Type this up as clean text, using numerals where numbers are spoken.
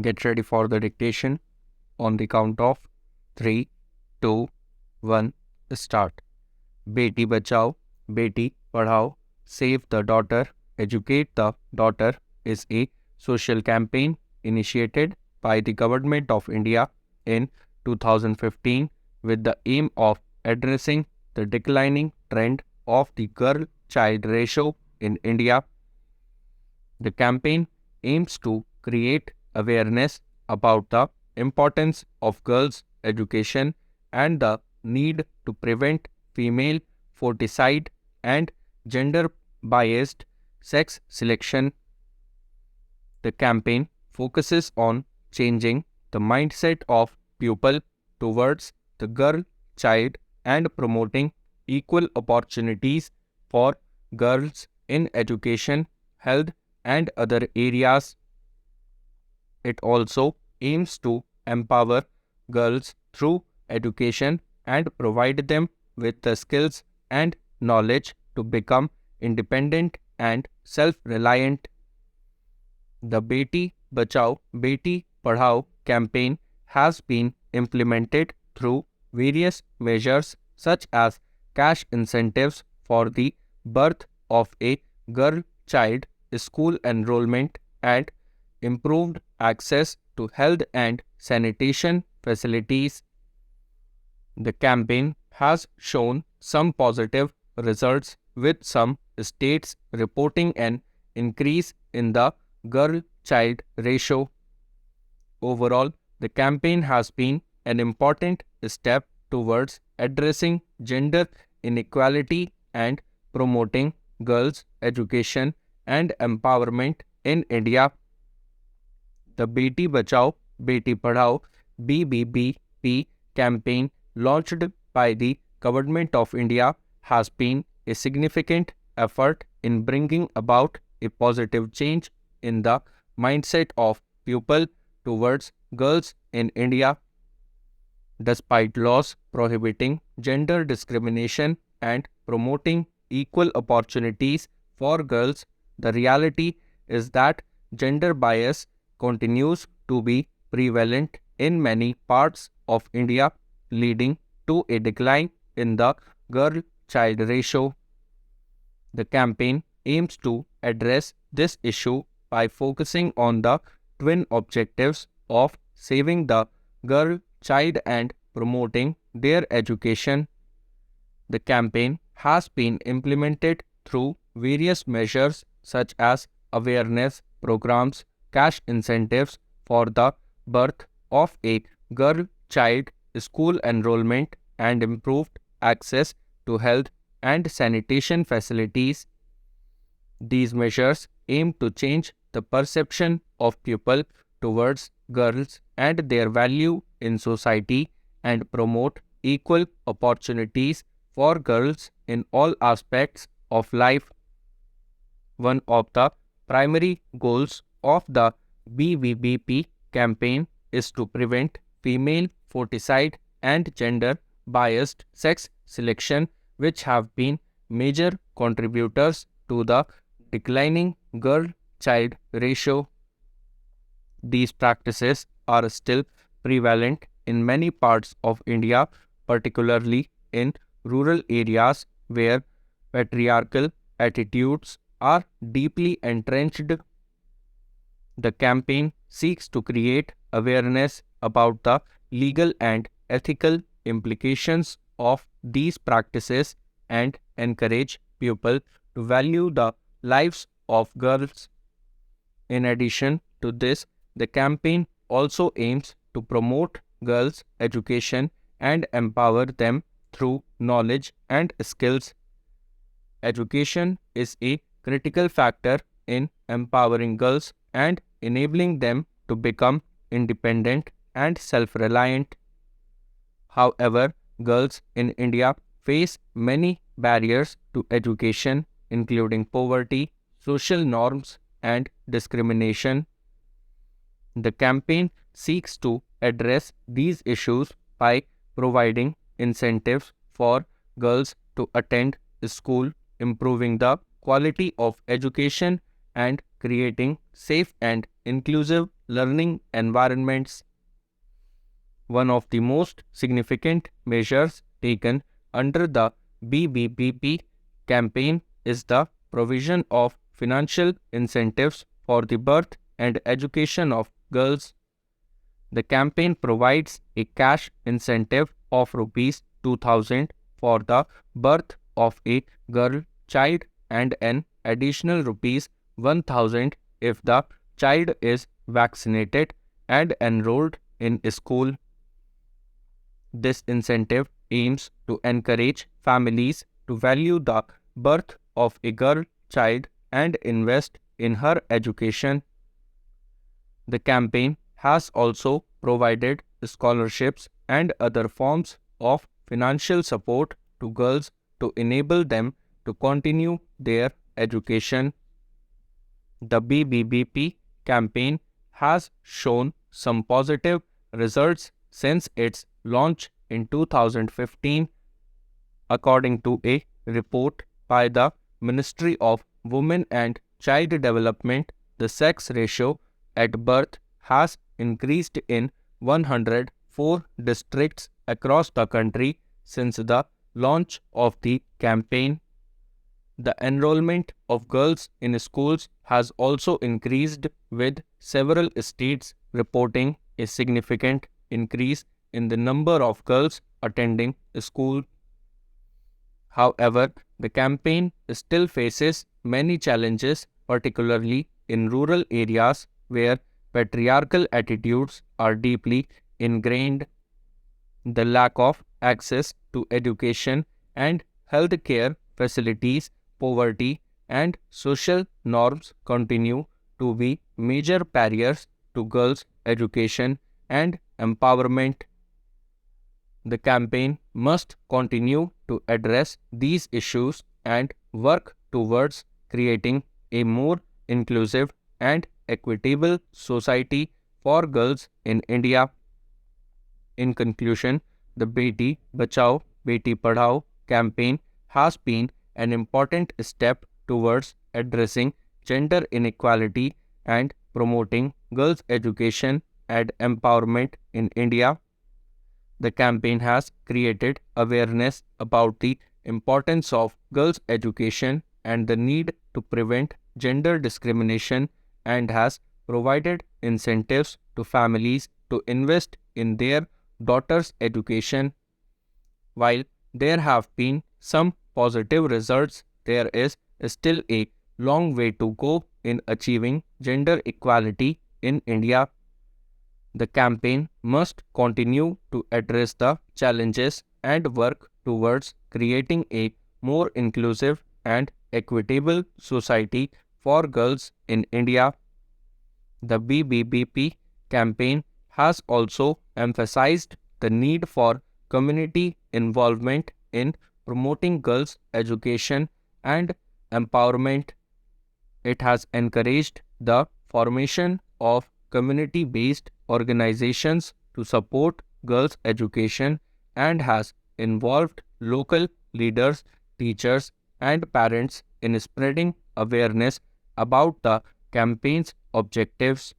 Get ready for the dictation on the count of 3, 2, 1, start. Beti Bachao Beti Padhao, Save the Daughter, Educate the Daughter is a social campaign initiated by the Government of India in 2015 with the aim of addressing the declining trend of the girl-child ratio in India. The campaign aims to create awareness about the importance of girls' education and the need to prevent female foeticide and gender-biased sex selection. The campaign focuses on changing the mindset of people towards the girl child and promoting equal opportunities for girls in education, health, and other areas. It also aims to empower girls through education and provide them with the skills and knowledge to become independent and self-reliant. The Beti Bachao Beti Padhao campaign has been implemented through various measures such as cash incentives for the birth of a girl child, school enrollment, and improved access to health and sanitation facilities. The campaign has shown some positive results, with some states reporting an increase in the girl-child ratio. Overall, the campaign has been an important step towards addressing gender inequality and promoting girls' education and empowerment in India. The Beti Bachao Beti Padhao BBBP campaign launched by the Government of India has been a significant effort in bringing about a positive change in the mindset of people towards girls in India. Despite laws prohibiting gender discrimination and promoting equal opportunities for girls, the reality is that gender bias continues to be prevalent in many parts of India, leading to a decline in the girl-child ratio. The campaign aims to address this issue by focusing on the twin objectives of saving the girl child and promoting their education. The campaign has been implemented through various measures such as awareness programs, cash incentives for the birth of a girl child, school enrollment, and improved access to health and sanitation facilities. These measures aim to change the perception of people towards girls and their value in society and promote equal opportunities for girls in all aspects of life. One of the primary goals of the BBBP campaign is to prevent female foeticide and gender-biased sex selection, which have been major contributors to the declining girl-child ratio. These practices are still prevalent in many parts of India, particularly in rural areas where patriarchal attitudes are deeply entrenched. The campaign seeks to create awareness about the legal and ethical implications of these practices and encourage people to value the lives of girls. In addition to this, the campaign also aims to promote girls' education and empower them through knowledge and skills. Education is a critical factor in empowering girls and enabling them to become independent and self-reliant. However, girls in India face many barriers to education, including poverty, social norms, and discrimination. The campaign seeks to address these issues by providing incentives for girls to attend school, improving the quality of education, and creating safe and inclusive learning environments. One of the most significant measures taken under the BBBP campaign is the provision of financial incentives for the birth and education of girls. The campaign provides a cash incentive of rupees 2000 for the birth of a girl child and an additional rupees 1000 if the child is vaccinated and enrolled in a school. This incentive aims to encourage families to value the birth of a girl child and invest in her education. The campaign has also provided scholarships and other forms of financial support to girls to enable them to continue their education. The BBBP campaign has shown some positive results since its launch in 2015, according to a report by the Ministry of Women and Child Development. The sex ratio at birth has increased in 104 districts across the country since the launch of the campaign. The enrollment of girls in schools has also increased, with several states reporting a significant increase in the number of girls attending school. However, the campaign still faces many challenges, particularly in rural areas where patriarchal attitudes are deeply ingrained. The lack of access to education and health care facilities, poverty, and social norms continue to be major barriers to girls' education and empowerment. The campaign must continue to address these issues and work towards creating a more inclusive and equitable society for girls in India. In conclusion, the Beti Bachao Beti Padhao campaign has been an important step towards addressing gender inequality and promoting girls' education and empowerment in India. The campaign has created awareness about the importance of girls' education and the need to prevent gender discrimination, and has provided incentives to families to invest in their daughters' education. While there have been some positive results, there is still a long way to go in achieving gender equality in India. The campaign must continue to address the challenges and work towards creating a more inclusive and equitable society for girls in India. The BBBP campaign has also emphasized the need for community involvement in promoting girls' education and empowerment. It has encouraged the formation of community-based organizations to support girls' education and has involved local leaders, teachers, and parents in spreading awareness about the campaign's objectives.